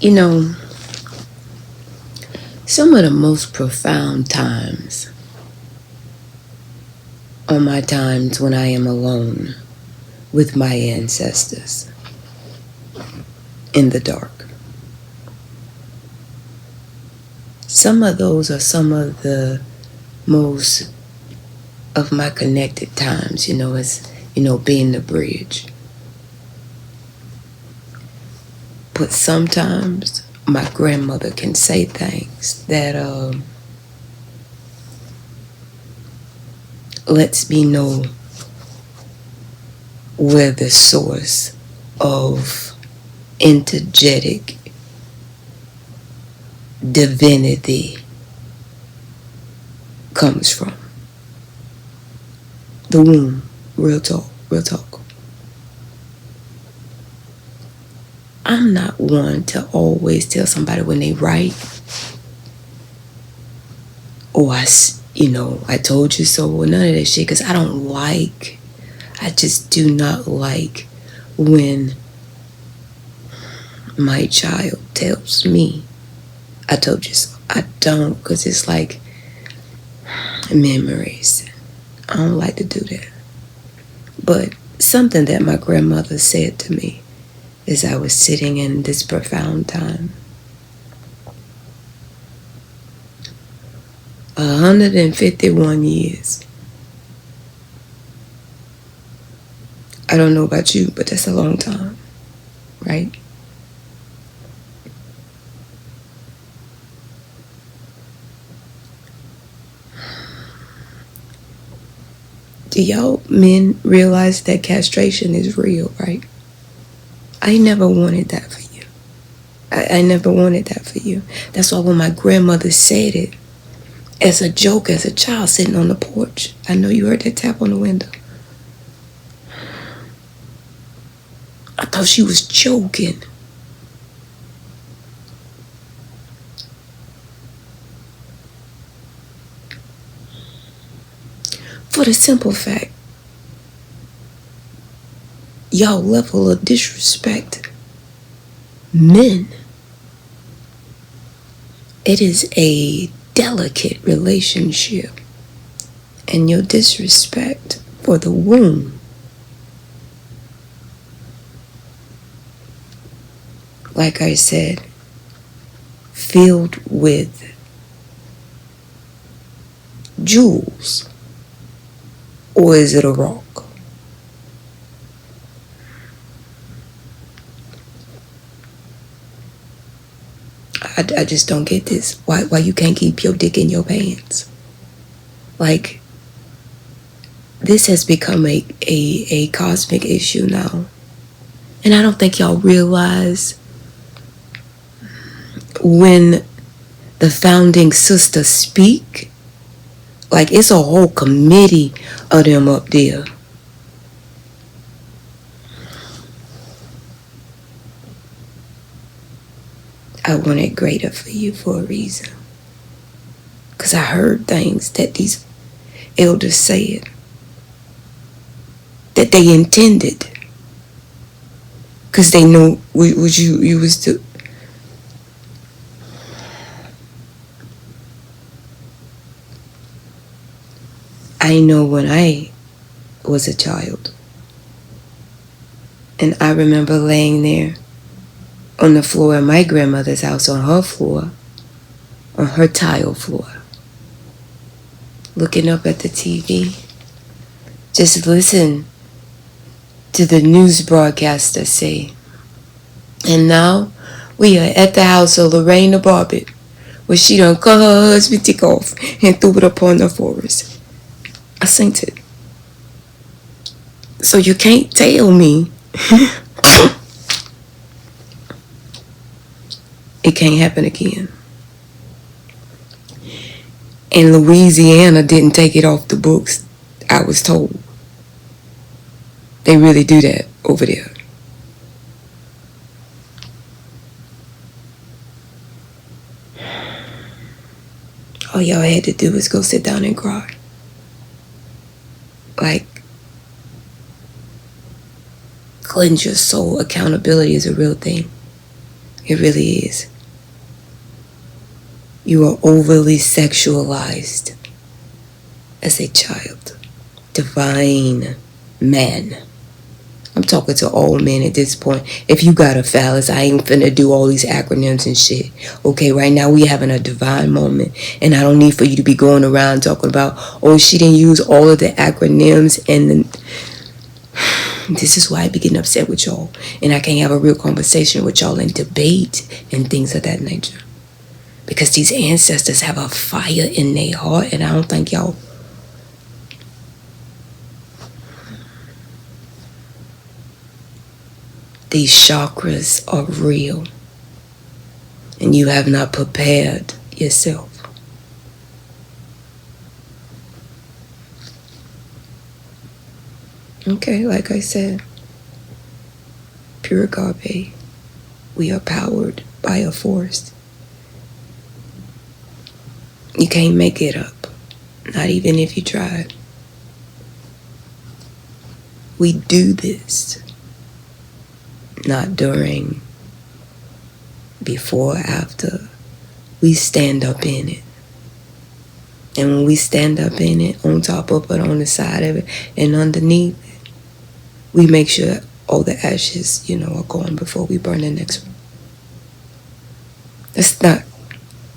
You know, some of the most profound times are my times when I am alone with my ancestors in the dark. Some of those are some of the most of my connected times, as, being the bridge. But sometimes my grandmother can say things that lets me know where the source of energetic divinity comes from. The womb. Real talk. I'm not one to always tell somebody when they right, or I told you so, or none of that shit, because I just do not like when my child tells me I told you so. I don't, because it's like memories. I don't like to do that. But something that my grandmother said to me as I was sitting in this profound time. 151 years. I don't know about you, but that's a long time, right? Do y'all men realize that castration is real, right? I never wanted that for you. I never wanted that for you. That's why when my grandmother said it, as a joke, as a child sitting on the porch, I know you heard that tap on the window. I thought she was joking. For the simple fact, y'all level of disrespect men. It is a delicate relationship, and your disrespect for the womb, like I said, filled with jewels, or is it a rock? I just don't get this. Why you can't keep your dick in your pants? Like, this has become a cosmic issue now. And I don't think y'all realize when the founding sisters speak, like, it's a whole committee of them up there. I want it greater for you for a reason. Because I heard things that these elders said that they intended. Because they know you was to. I know when I was a child, and I remember laying there on the floor of my grandmother's house, on her floor, on her tile floor, looking up at the TV, just listen to the news broadcaster say, and now we are at the house of Lorraine the Barbet, where she done cut her husband's dick off and threw it upon the forest. I seen it. So you can't tell me it can't happen again. And Louisiana didn't take it off the books, I was told. They really do that over there. All y'all had to do was go sit down and cry. Like, cleanse your soul. Accountability is a real thing. It really is. You are overly sexualized as a child. Divine man. I'm talking to all men at this point. If you got a phallus, I ain't finna do all these acronyms and shit. Okay, right now we having a divine moment, and I don't need for you to be going around talking about, oh, she didn't use all of the acronyms, and then this is why I be getting upset with y'all, and I can't have a real conversation with y'all and debate and things of that nature, because these ancestors have a fire in their heart, and I don't think y'all. These chakras are real, and you have not prepared yourself. Okay, like I said, pure agave. We are powered by a force. You can't make it up, not even if you tried. We do this. Not during, before, after. We stand up in it. And when we stand up in it, on top of it, on the side of it, and underneath it, we make sure all the ashes, are gone before we burn the next one. That's not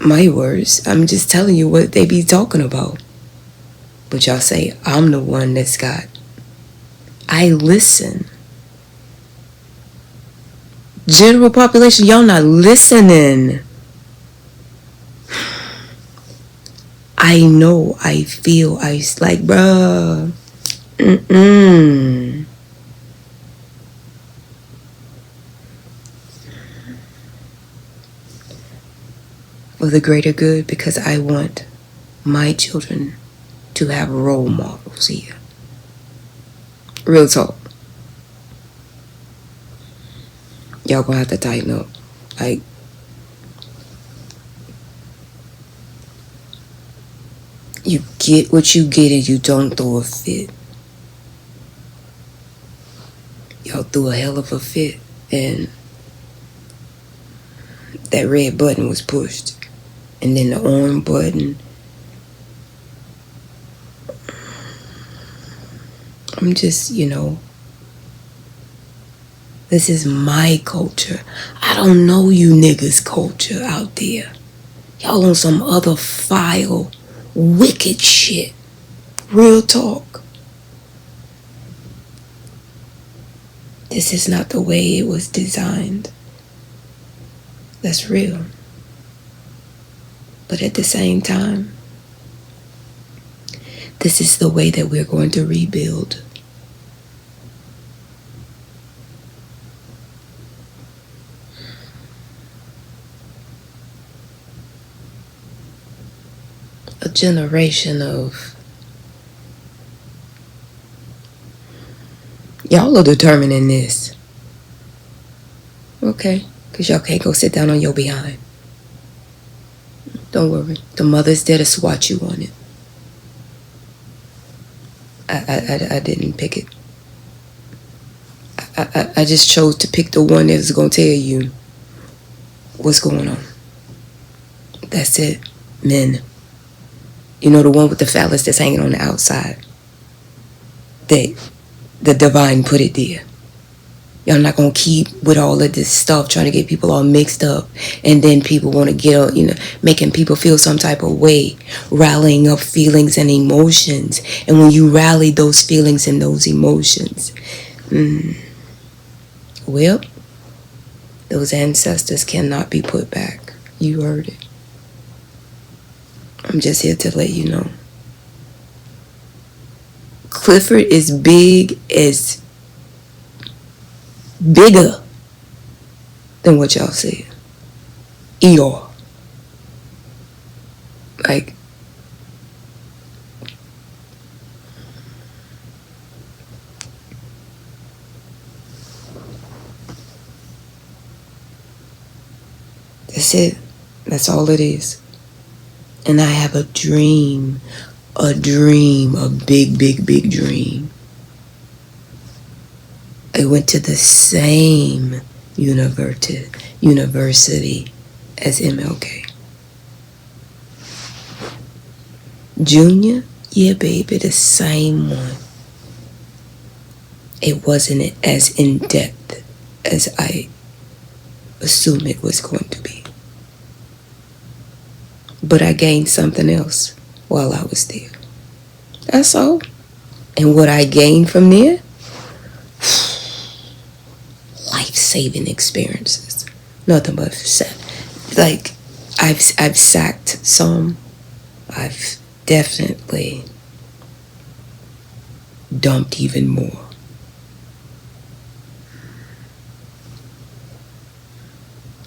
my words. I'm just telling you what they be talking about. But y'all say, I'm the one that's got. I listen. General population, y'all not listening. I know, I feel, I like, bruh. For the greater good, because I want my children to have role models here. Real talk. Y'all gonna have to tighten up. Like, you get what you get and you don't throw a fit. Y'all threw a hell of a fit, and that red button was pushed. And then the orange button. I'm just, this is my culture. I don't know you niggas' culture out there. Y'all on some other foul, wicked shit. Real talk. This is not the way it was designed. That's real. But at the same time, this is the way that we're going to rebuild. A generation of, y'all are determining this. Okay, because y'all can't go sit down on your behind. Don't worry, the mother's there to swat you on it. I didn't pick it. I just chose to pick the one that's going to tell you what's going on. That's it, men. The one with the phallus that's hanging on the outside. The divine put it there. Y'all not going to keep with all of this stuff, trying to get people all mixed up. And then people want to get, making people feel some type of way. Rallying up feelings and emotions. And when you rally those feelings and those emotions, well, those ancestors cannot be put back. You heard it. I'm just here to let you know. Clifford is bigger than what y'all said. ER. Like, that's it. That's all it is. And I have a dream, a big, big, big dream. I went to the same university university as MLK. Junior, yeah, baby, the same one. It wasn't as in depth as I assumed it was going to be. But I gained something else while I was there. That's all. And what I gained from there, life-saving experiences. Nothing but like I've sacked some. I've definitely dumped even more.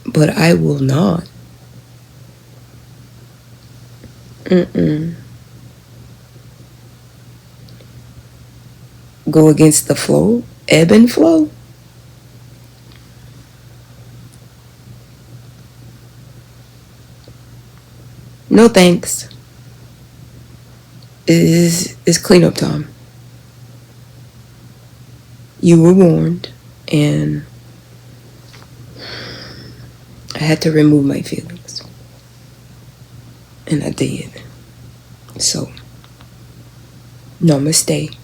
But I will not go against the flow, ebb and flow. No thanks. It's cleanup time. You were warned, and I had to remove my feelings. And I did. So, namaste.